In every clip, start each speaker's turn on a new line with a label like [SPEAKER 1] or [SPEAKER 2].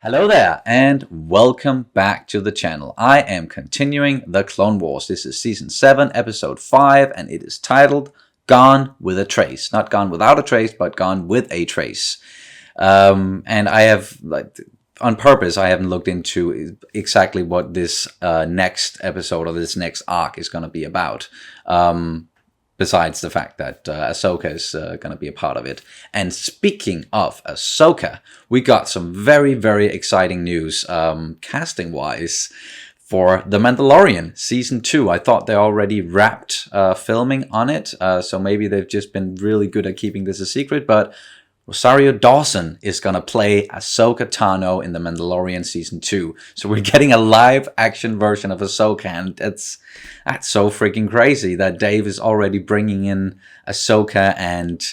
[SPEAKER 1] Hello there, and welcome back to the channel. I am continuing the Clone Wars. This is Season 7, Episode 5, and it is titled Gone with a Trace. Not Gone Without a Trace, but Gone with a Trace. And I have, on purpose, I haven't looked into exactly what this next episode or this next arc is going to be about. Besides the fact that Ahsoka is going to be a part of it. And speaking of Ahsoka, we got some very, very exciting news casting-wise for The Mandalorian Season 2. I thought they already wrapped filming on it, so maybe they've just been really good at keeping this a secret, but Rosario Dawson is going to play Ahsoka Tano in The Mandalorian Season 2. So we're getting a live-action version of Ahsoka, and that's so freaking crazy that Dave is already bringing in Ahsoka, and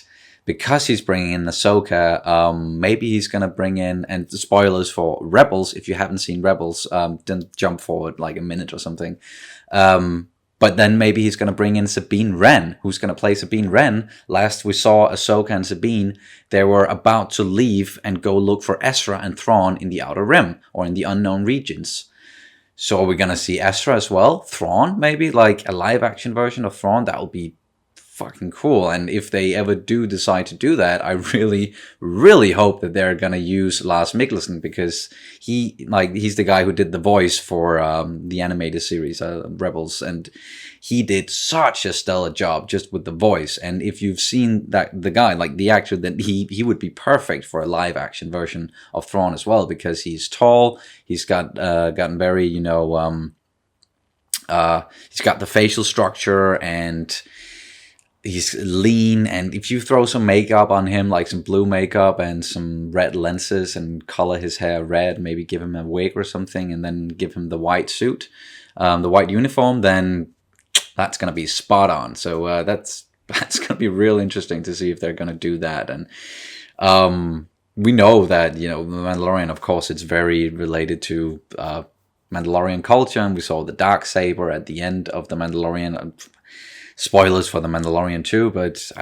[SPEAKER 1] because he's bringing in Ahsoka, maybe he's going to bring in, and spoilers for Rebels, if you haven't seen Rebels, then jump forward like a minute or something. But then maybe he's going to bring in Sabine Wren, who's going to play Sabine Wren. Last we saw Ahsoka and Sabine, they were about to leave and go look for Ezra and Thrawn in the Outer Rim, or in the unknown regions. So are we going to see Ezra as well? Thrawn, maybe? Like a live-action version of Thrawn? That would be fucking cool. And if they ever do decide to do that, I really, really hope that they're going to use Lars Mikkelsen, because he's the guy who did the voice for the animated series, Rebels, and he did such a stellar job just with the voice. And if you've seen the guy, like the actor, then he would be perfect for a live action version of Thrawn as well, because he's tall, he's gotten very, he's got the facial structure, and he's lean, and if you throw some makeup on him, like some blue makeup and some red lenses, and color his hair red, maybe give him a wig or something, and then give him the white suit, the white uniform, then that's going to be spot on. So that's going to be real interesting to see if they're going to do that. And we know that, The Mandalorian, of course, it's very related to Mandalorian culture, and we saw the Darksaber at the end of The Mandalorian. Spoilers for The Mandalorian too, but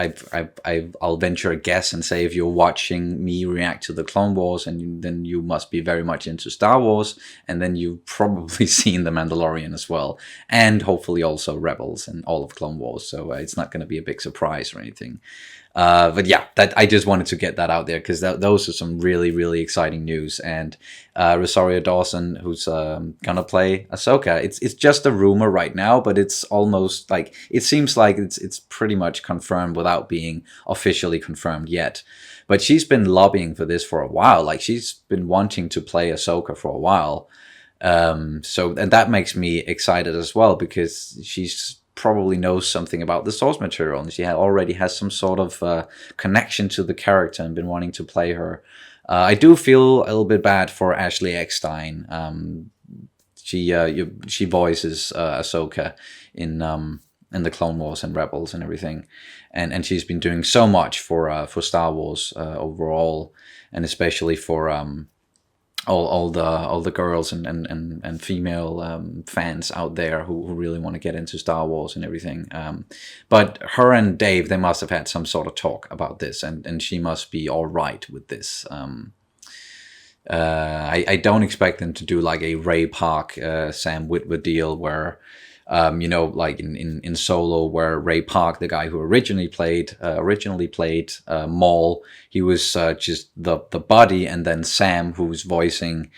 [SPEAKER 1] I'll venture a guess and say if you're watching me react to the Clone Wars, and then you must be very much into Star Wars, and then you've probably seen The Mandalorian as well, and hopefully also Rebels and all of Clone Wars, so it's not going to be a big surprise or anything. But yeah, I just wanted to get that out there, because those are some really, really exciting news. And Rosario Dawson, who's gonna play Ahsoka, it's just a rumor right now, but it's almost like, it seems like it's pretty much confirmed without being officially confirmed yet. But she's been lobbying for this for a while. Like, she's been wanting to play Ahsoka for a while. And that makes me excited as well, because she's probably knows something about the source material, and she already has some sort of connection to the character and been wanting to play her. I do feel a little bit bad for Ashley Eckstein. She voices Ahsoka in the Clone Wars and Rebels and everything, and she's been doing so much for Star Wars overall, and especially for all the girls and female fans out there who really want to get into Star Wars and everything. But her and Dave, they must have had some sort of talk about this, and she must be all right with this. I don't expect them to do like a Ray Park, Sam Witwer deal where, like in Solo, where Ray Park, the guy who originally played Maul, he was just the body, and then Sam, who's voicing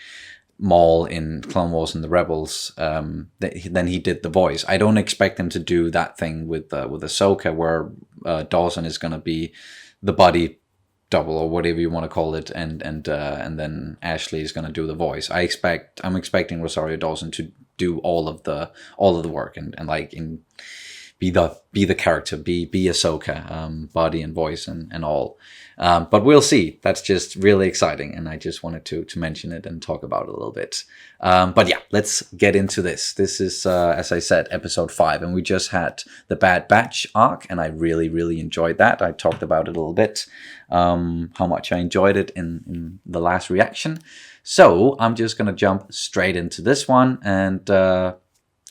[SPEAKER 1] Maul in Clone Wars and the Rebels, then he did the voice. I don't expect him to do that thing with Ahsoka, where Dawson is going to be the body double, or whatever you want to call it, and then Ashley is going to do the voice. I'm expecting Rosario Dawson to do all of the work, and be the character, be Ahsoka, body and voice and all. But we'll see. That's just really exciting, and I just wanted to mention it and talk about it a little bit. But yeah, let's get into this. This is, as I said, episode 5, and we just had the Bad Batch arc, and I really, really enjoyed that. I talked about it a little bit, how much I enjoyed it in the last reaction. So I'm just going to jump straight into this one, and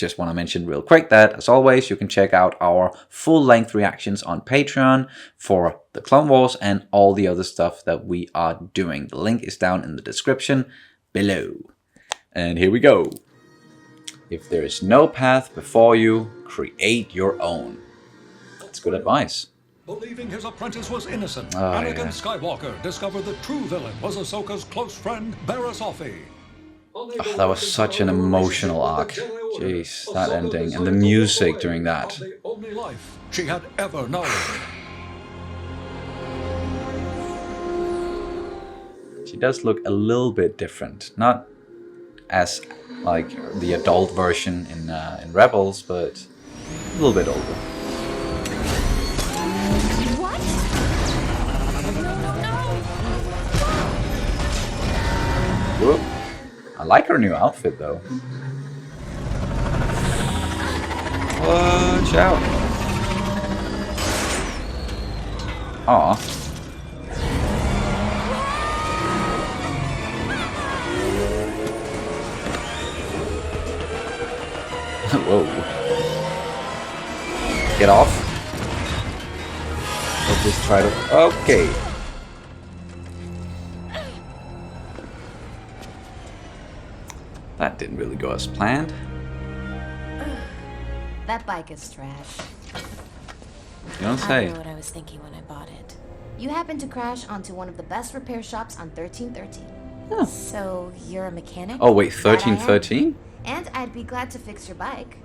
[SPEAKER 1] just want to mention real quick that, as always, you can check out our full-length reactions on Patreon for the Clone Wars and all the other stuff that we are doing. The link is down in the description below. And here we go. If there is no path before you, create your own. That's good advice.
[SPEAKER 2] Believing his apprentice was innocent,
[SPEAKER 1] Oh,
[SPEAKER 2] Anakin Skywalker discovered the true villain was Ahsoka's close friend, Barriss Offee.
[SPEAKER 1] Oh, that was such an emotional arc. Jeez, that ending. And the music during that.
[SPEAKER 2] The only life she had ever known.
[SPEAKER 1] She does look a little bit different. Not as like the adult version in Rebels, but a little bit older.
[SPEAKER 3] What? No.
[SPEAKER 1] Whoop. I like her new outfit though. Watch out. Aw. Whoa. Get off. Let's just try to... Okay. That didn't really go as planned.
[SPEAKER 3] That bike is trash.
[SPEAKER 1] You don't
[SPEAKER 4] I
[SPEAKER 1] say.
[SPEAKER 4] know what I was thinking when I bought it.
[SPEAKER 3] You happened to crash onto one of the best repair shops on 1313.
[SPEAKER 1] Oh,
[SPEAKER 4] So you're a mechanic?
[SPEAKER 1] oh wait,
[SPEAKER 3] That I am.
[SPEAKER 1] 1313?
[SPEAKER 3] And I'd be glad to fix your bike.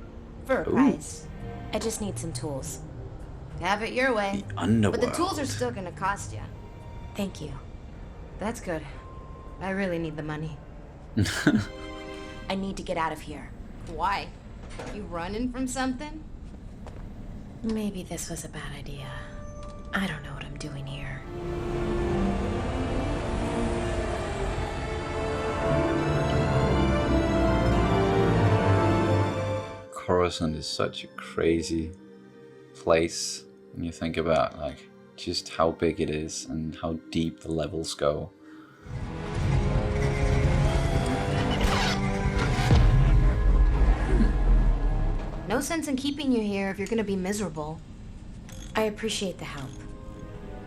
[SPEAKER 3] For a
[SPEAKER 1] Ooh.
[SPEAKER 3] price.
[SPEAKER 4] I just need some tools.
[SPEAKER 3] Have it your way.
[SPEAKER 1] The underworld.
[SPEAKER 3] But the tools are still gonna cost you.
[SPEAKER 4] Thank you.
[SPEAKER 3] That's good. I really need the money.
[SPEAKER 4] I need to get out of here.
[SPEAKER 3] Why? You running from something?
[SPEAKER 4] Maybe this was a bad idea. I don't know what I'm doing here.
[SPEAKER 1] Coruscant is such a crazy place when you think about like just how big it is and how deep the levels go.
[SPEAKER 3] No sense in keeping you here if you're gonna be miserable.
[SPEAKER 4] I appreciate the help.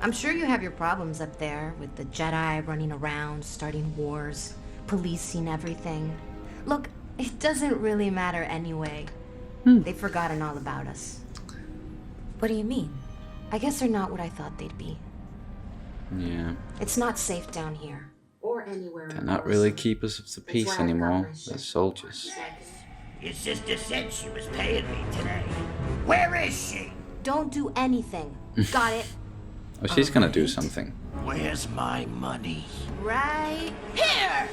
[SPEAKER 3] I'm sure you have your problems up there with the Jedi running around, starting wars, policing everything. Look, it doesn't really matter anyway. They've forgotten all about us.
[SPEAKER 4] What do you mean?
[SPEAKER 3] I guess they're not what I thought they'd be.
[SPEAKER 1] Yeah,
[SPEAKER 3] It's not safe down here. Or anywhere
[SPEAKER 1] they're not really keepers of the peace anymore. They're soldiers.
[SPEAKER 5] Your sister said she was paying me today. Where is she?
[SPEAKER 3] Don't do anything. Got it?
[SPEAKER 1] Oh, she's gonna do something.
[SPEAKER 5] Where's my money?
[SPEAKER 3] Right.
[SPEAKER 5] Here!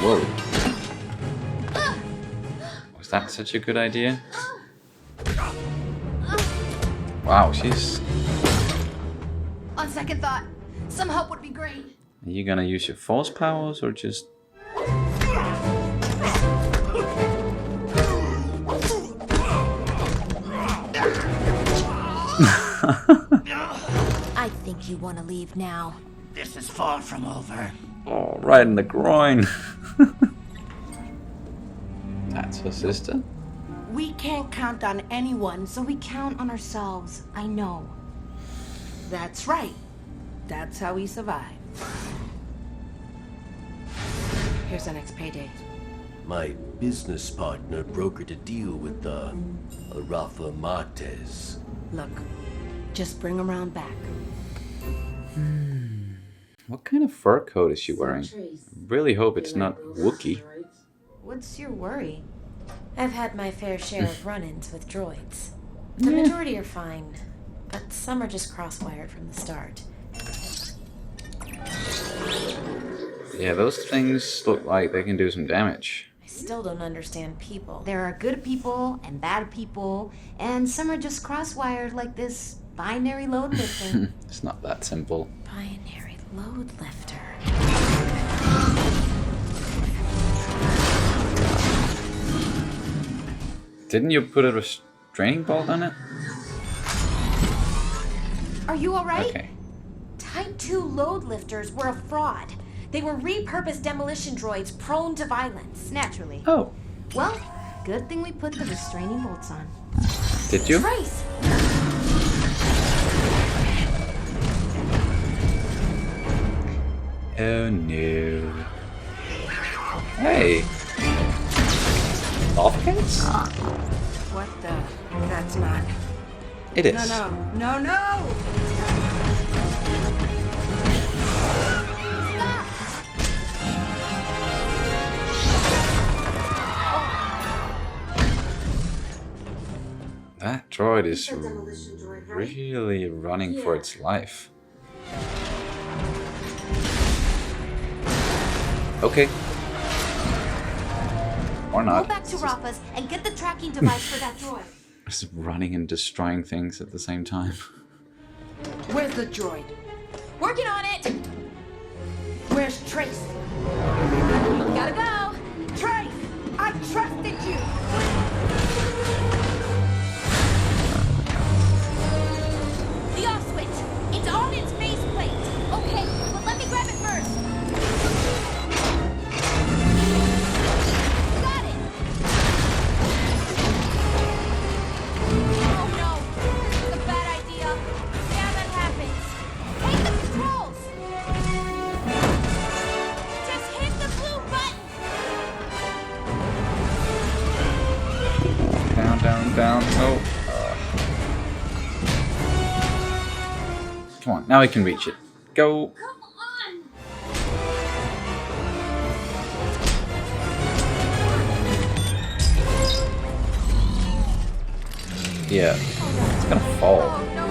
[SPEAKER 1] Whoa. Was that such a good idea? Wow, she's...
[SPEAKER 3] On second thought, some help would be great.
[SPEAKER 1] Are you gonna use your force powers or just...
[SPEAKER 4] I think you want to leave now.
[SPEAKER 5] This is far from over.
[SPEAKER 1] Oh, right in the groin. That's her sister.
[SPEAKER 3] We can't count on anyone, so we count on ourselves. I know. That's right. That's how we survive. Here's our next payday.
[SPEAKER 6] My business partner brokered a deal with Rafa Martez.
[SPEAKER 3] Look, just bring him around back.
[SPEAKER 1] What kind of fur coat is she wearing? Really hope it's not Wookiee.
[SPEAKER 3] What's your worry?
[SPEAKER 4] I've had my fair share of run-ins with droids. The majority are fine, but some are just cross-wired from the start.
[SPEAKER 1] Yeah, those things look like they can do some damage.
[SPEAKER 4] I still don't understand people.
[SPEAKER 3] There are good people and bad people, and some are just cross-wired like this binary load lifter.
[SPEAKER 1] It's not that simple.
[SPEAKER 4] Binary load lifter.
[SPEAKER 1] Didn't you put a restraining bolt on it?
[SPEAKER 3] Are you alright?
[SPEAKER 1] Okay.
[SPEAKER 4] Type 2 load lifters were a fraud. They were repurposed demolition droids prone to violence.
[SPEAKER 3] Naturally.
[SPEAKER 1] Oh,
[SPEAKER 3] Well, good thing we put the restraining bolts on.
[SPEAKER 1] did you?
[SPEAKER 4] Trace!
[SPEAKER 1] Oh no. Hey. Offense?
[SPEAKER 7] What the? That's not.
[SPEAKER 1] It is.
[SPEAKER 7] No.
[SPEAKER 1] That droid is really running for its life. Okay. Or
[SPEAKER 3] Go
[SPEAKER 1] not.
[SPEAKER 3] back to Rafa's and get the tracking device for that droid.
[SPEAKER 1] Just running and destroying things at the same time.
[SPEAKER 7] Where's the droid?
[SPEAKER 4] Working on it!
[SPEAKER 7] Where's Trace?
[SPEAKER 4] Gotta go!
[SPEAKER 7] Trace! I trusted you!
[SPEAKER 4] The off switch! It's on its faceplate! Okay, but let me grab it first! Got it! Oh no! This is a bad idea! Yeah, that happens! Take the controls! Just hit the blue button!
[SPEAKER 1] Down. Oh. Come on, now we can reach it. Go.
[SPEAKER 4] Come on!
[SPEAKER 1] Yeah. It's gonna fall.
[SPEAKER 4] No!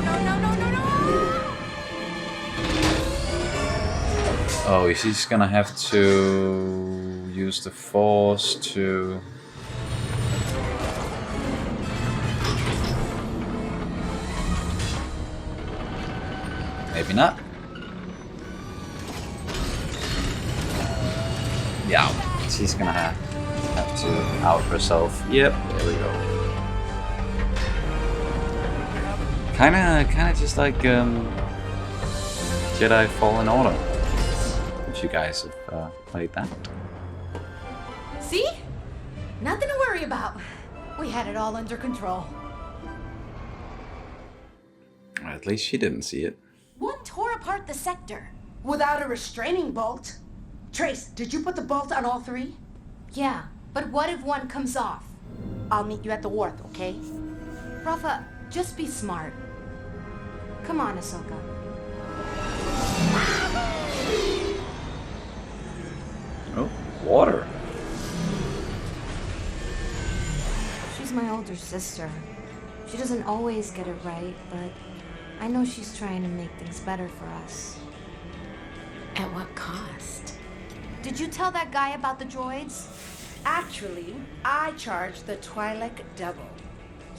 [SPEAKER 1] Oh, is he just gonna have to use the force to... Maybe not. Yeah, she's gonna have to out herself. Yep, there we go. Kinda just like Jedi Fallen Order. If you guys have played that.
[SPEAKER 4] See? Nothing to worry about. We had it all under control.
[SPEAKER 1] At least she didn't see it.
[SPEAKER 4] One tore apart the sector.
[SPEAKER 7] Without a restraining bolt. Trace, did you put the bolt on all three?
[SPEAKER 3] Yeah, but what if one comes off?
[SPEAKER 7] I'll meet you at the wharf, okay?
[SPEAKER 3] Rafa, just be smart. Come on, Ahsoka.
[SPEAKER 1] Oh, water.
[SPEAKER 3] She's my older sister. She doesn't always get it right, but I know she's trying to make things better for us.
[SPEAKER 4] At what cost?
[SPEAKER 3] Did you tell that guy about the droids?
[SPEAKER 7] Actually, I charged the Twi'lek double.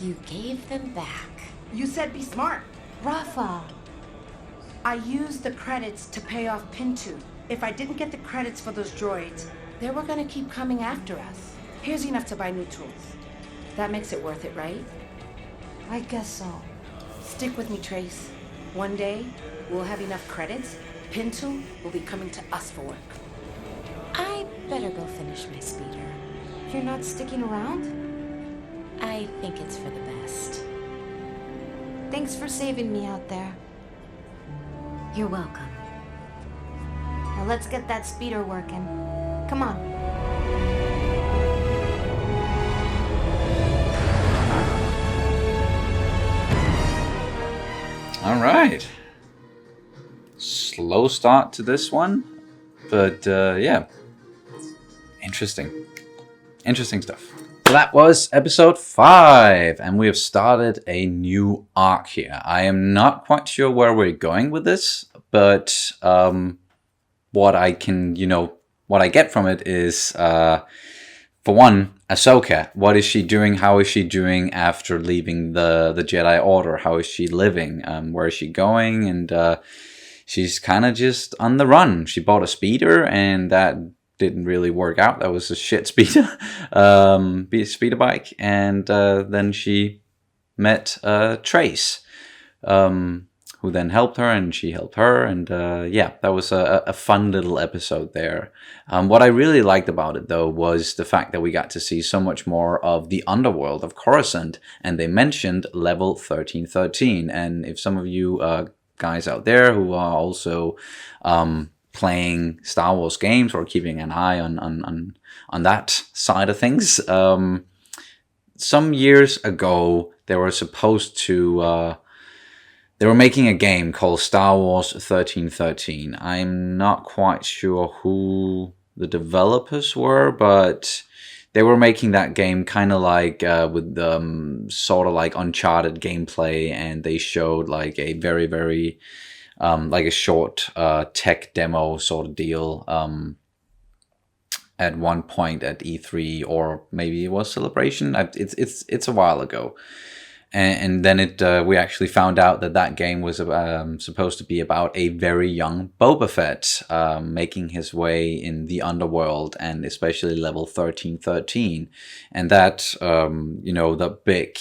[SPEAKER 4] You gave them back.
[SPEAKER 7] You said be smart.
[SPEAKER 3] Rafa!
[SPEAKER 7] I used the credits to pay off Pintu. If I didn't get the credits for those droids, they were gonna keep coming after us. Here's enough to buy new tools. That makes it worth it, right?
[SPEAKER 3] I guess so.
[SPEAKER 7] Stick with me, Trace. One day, we'll have enough credits. Pintu will be coming to us for work.
[SPEAKER 4] I better go finish my speeder.
[SPEAKER 3] You're not sticking around?
[SPEAKER 4] I think it's for the best.
[SPEAKER 3] Thanks for saving me out there.
[SPEAKER 4] You're welcome.
[SPEAKER 3] Now let's get that speeder working. Come on.
[SPEAKER 1] All right. Slow start to this one, but yeah, interesting stuff. So that was episode 5, and we have started a new arc here. I am not quite sure where we're going with this, but what I get from it is, for one, Ahsoka. What is she doing? How is she doing after leaving the Jedi Order? How is she living? Where is she going? And she's kind of just on the run. She bought a speeder, and that didn't really work out. That was a shit speeder, speeder bike. And then she met Trace, who then helped her, and she helped her. And yeah, that was a fun little episode there. What I really liked about it, though, was the fact that we got to see so much more of the underworld of Coruscant. And they mentioned level 1313. And if some of you guys out there who are also playing Star Wars games or keeping an eye on that side of things. Some years ago, they were supposed to. They were making a game called Star Wars 1313. I'm not quite sure who the developers were, but they were making that game kind of like with sort of like Uncharted gameplay, and they showed like a very, very like a short tech demo sort of deal at one point at E3, or maybe it was Celebration. It's a while ago. And then we actually found out that game was supposed to be about a very young Boba Fett making his way in the underworld, and especially level 1313. And that, the big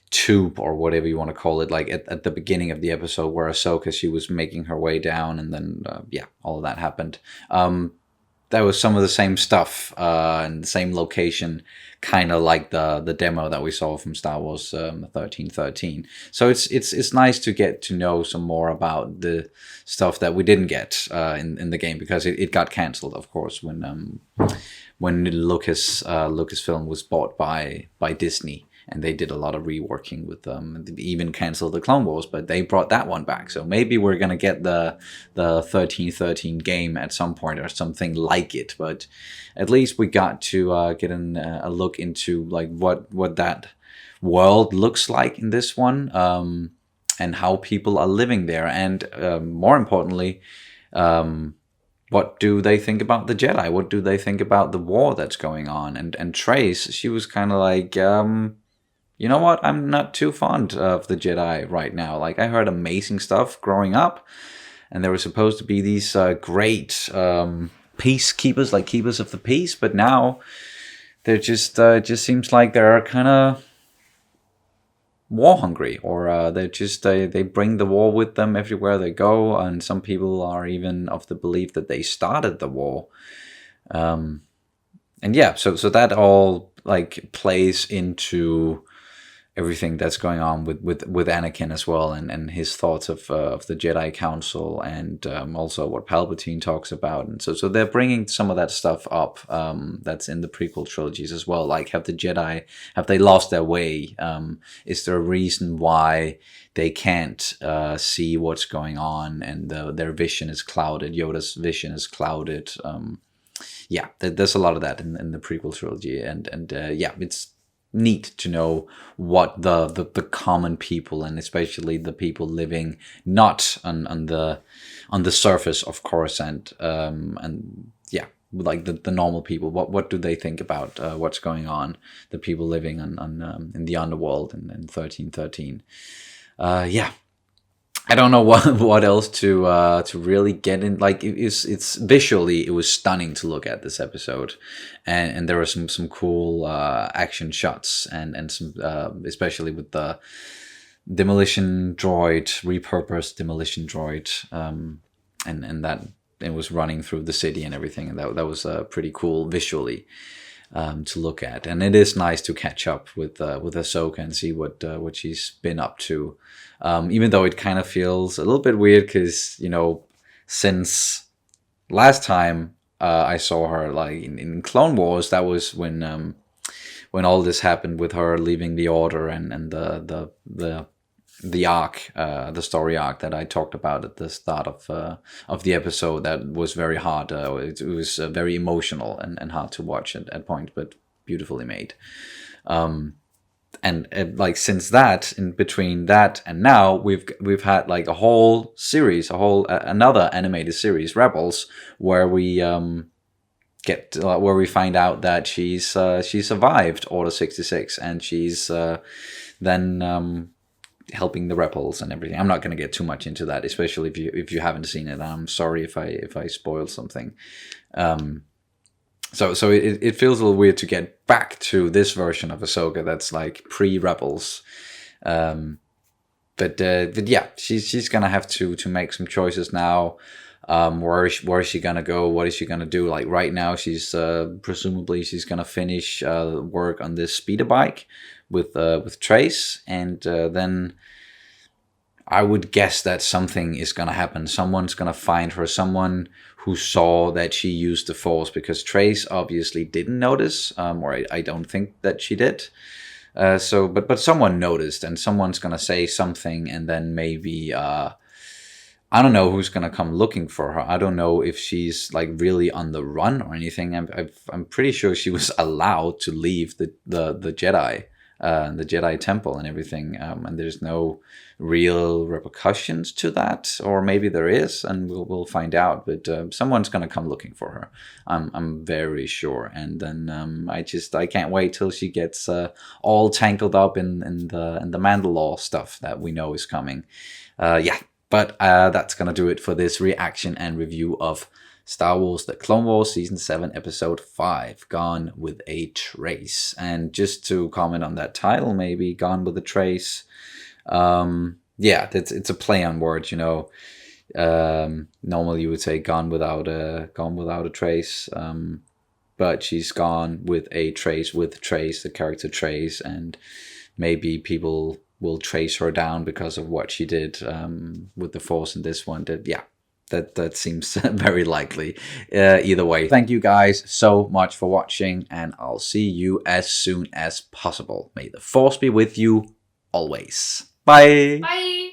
[SPEAKER 1] tube, or whatever you want to call it, like at the beginning of the episode where Ahsoka, she was making her way down, and then, all of that happened. That was some of the same stuff and the same location, kind of like the demo that we saw from Star Wars 1313. So it's nice to get to know some more about the stuff that we didn't get in the game, because it got cancelled, of course, when Lucasfilm was bought by Disney. And they did a lot of reworking with them. They even canceled the Clone Wars, but they brought that one back. So maybe we're gonna get the 1313 game at some point, or something like it. But at least we got to get a look into like what that world looks like in this one, and how people are living there, and more importantly, what do they think about the Jedi? What do they think about the war that's going on? And Trace, she was kind of like, you know what? I'm not too fond of the Jedi right now. Like, I heard amazing stuff growing up, and there were supposed to be these great peacekeepers, like keepers of the peace, but now they're just seems like they're kind of war hungry, or they bring the war with them everywhere they go, and some people are even of the belief that they started the war. So that all like plays into everything that's going on with Anakin as well, and his thoughts of the Jedi Council, and also what Palpatine talks about. And so they're bringing some of that stuff up that's in the prequel trilogies as well. Like, have they lost their way? Is there a reason why they can't see what's going on, and their vision is clouded? Yoda's vision is clouded. There's a lot of that in the prequel trilogy, and it's neat to know what the common people, and especially the people living not on the surface of Coruscant, like the normal people, what do they think about what's going on, the people living on in the underworld in 1313. I don't know what else to really get in. Like, it's visually, it was stunning to look at this episode, and there were some cool action shots, and some especially with the repurposed demolition droid, and that it was running through the city and everything, and that was pretty cool visually to look at. And it is nice to catch up with Ahsoka and see what she's been up to. Even though it kind of feels a little bit weird, because, since last time I saw her, like in Clone Wars, that was when all this happened with her leaving the Order, and the arc, the story arc that I talked about at the start of the episode. That was very hard. It was very emotional and hard to watch at points, but beautifully made. And like, since that, in between that and now, we've had like a whole series, another animated series, Rebels, where we where we find out that she survived Order 66, and she's then helping the Rebels and everything. I'm not going to get too much into that, especially if you haven't seen it. I'm sorry if I spoil something. So it feels a little weird to get back to this version of Ahsoka that's like pre-Rebels. But yeah, she's gonna have to make some choices now. Where is she gonna go? What is she gonna do? Like, right now, she's presumably she's gonna finish work on this speeder bike with Trace, and then I would guess that something is going to happen. Someone's going to find her, someone who saw that she used the Force, because Trace obviously didn't notice, or I don't think that she did. But someone noticed, and someone's going to say something, and then maybe, I don't know who's going to come looking for her. I don't know if she's like really on the run or anything. I'm pretty sure she was allowed to leave the Jedi Temple and everything, and there's no real repercussions to that, or maybe there is, and we'll find out. But someone's gonna come looking for her. I'm very sure. And then I can't wait till she gets all tangled up in the Mandalore stuff that we know is coming. Yeah, but that's gonna do it for this reaction and review of Star Wars The Clone Wars Season 7 Episode 5, Gone with a Trace. And just to comment on that title, maybe, Gone with a Trace, yeah, it's a play on words, you know. Normally you would say gone without a trace, but she's gone with a trace, with Trace, the character Trace, and maybe people will trace her down because of what she did with the Force in this one. Yeah. That seems very likely. Either way, thank you guys so much for watching, and I'll see you as soon as possible. May the Force be with you always. Bye!
[SPEAKER 4] Bye!